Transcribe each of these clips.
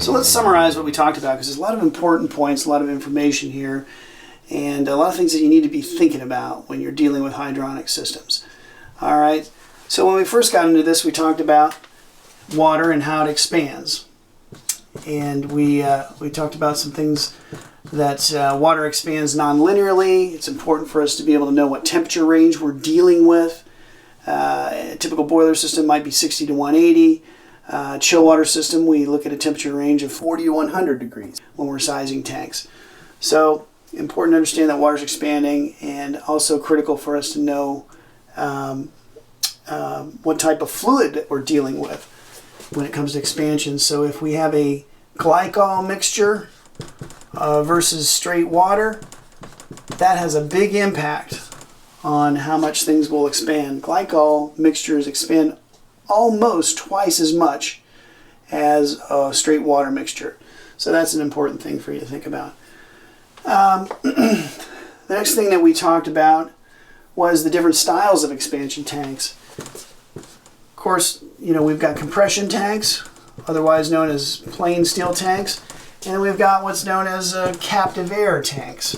So let's summarize what we talked about, because there's a lot of important points, a lot of information here, and a lot of things that you need to be thinking about when you're dealing with hydronic systems. All right, so when we first got into this, we talked about water and how it expands. And we talked about some things that water expands non-linearly. It's important for us to be able to know what temperature range we're dealing with. A typical boiler system might be 60 to 180. Chill water system, we look at a temperature range of 40 to 100 degrees when we're sizing tanks. So important to understand that water's expanding, and also critical for us to know what type of fluid that we're dealing with when it comes to expansion. So if we have a glycol mixture versus straight water, that has a big impact on how much things will expand. Glycol mixtures expand almost twice as much as a straight water mixture. So that's an important thing for you to think about. The next thing that we talked about was the different styles of expansion tanks. Of course, we've got compression tanks, otherwise known as plain steel tanks, and we've got what's known as captive air tanks.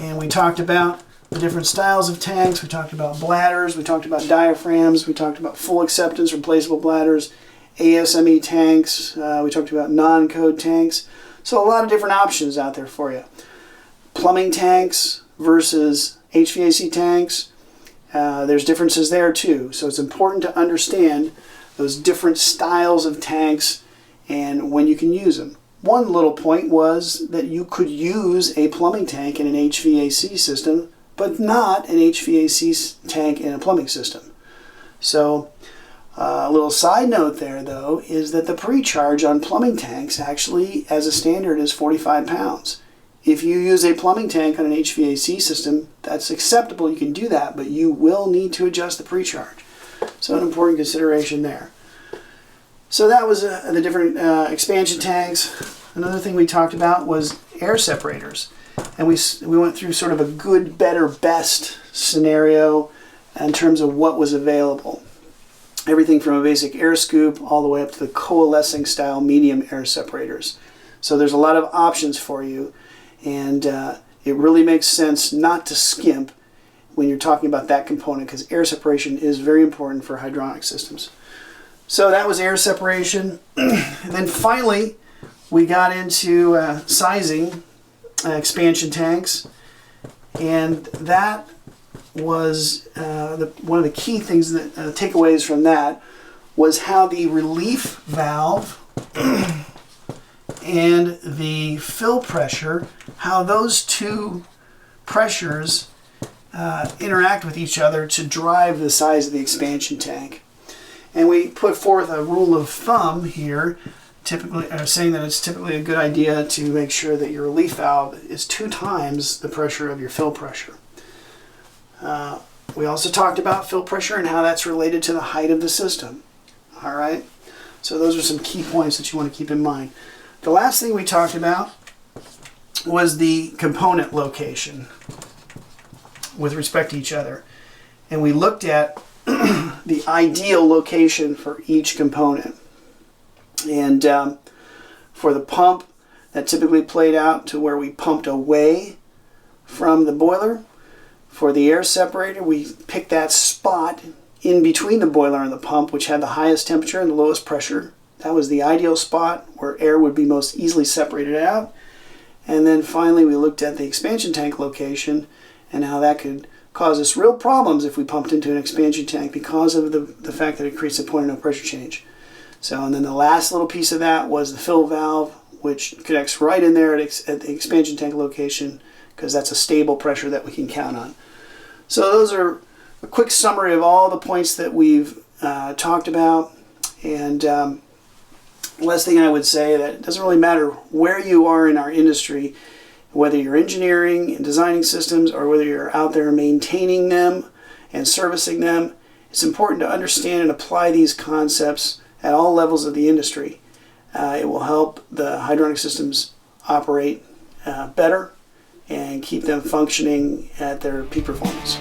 And we talked about the different styles of tanks. We talked about bladders, we talked about diaphragms, we talked about full acceptance replaceable bladders, ASME tanks, we talked about non-code tanks. So a lot of different options out there for you. Plumbing tanks versus HVAC tanks, there's differences there too. So it's important to understand those different styles of tanks and when you can use them. One little point was that you could use a plumbing tank in an HVAC system, but not an HVAC tank in a plumbing system. So a little side note there, though, is that the pre-charge on plumbing tanks actually, as a standard, is 45 pounds. If you use a plumbing tank on an HVAC system, that's acceptable. You can do that, but you will need to adjust the pre-charge. So an important consideration there. So that was the different expansion tanks. Another thing we talked about was air separators. And we went through sort of a good, better, best scenario in terms of what was available. Everything from a basic air scoop all the way up to the coalescing style medium air separators. So there's a lot of options for you, and it really makes sense not to skimp when you're talking about that component, because air separation is very important for hydronic systems. So that was air separation. And then finally, we got into sizing expansion tanks, and that was one of the key things that takeaways from that was how the relief valve and the fill pressure, how those two pressures interact with each other to drive the size of the expansion tank. And we put forth a rule of thumb here, saying that it's typically a good idea to make sure that your relief valve is 2 times the pressure of your fill pressure. We also talked about fill pressure and how that's related to the height of the system. All right, so those are some key points that you want to keep in mind. The last thing we talked about was the component location with respect to each other. And we looked at the ideal location for each component. And for the pump, that typically played out to where we pumped away from the boiler. For the air separator, we picked that spot in between the boiler and the pump, which had the highest temperature and the lowest pressure. That was the ideal spot where air would be most easily separated out. And then finally, we looked at the expansion tank location and how that could cause us real problems if we pumped into an expansion tank because of the fact that it creates a point of no pressure change. So, and then the last little piece of that was the fill valve, which connects right in there at the expansion tank location, because that's a stable pressure that we can count on. So those are a quick summary of all the points that we've talked about. And last thing I would say, that it doesn't really matter where you are in our industry, whether you're engineering and designing systems or whether you're out there maintaining them and servicing them. It's important to understand and apply these concepts at all levels of the industry. It will help the hydronic systems operate better and keep them functioning at their peak performance.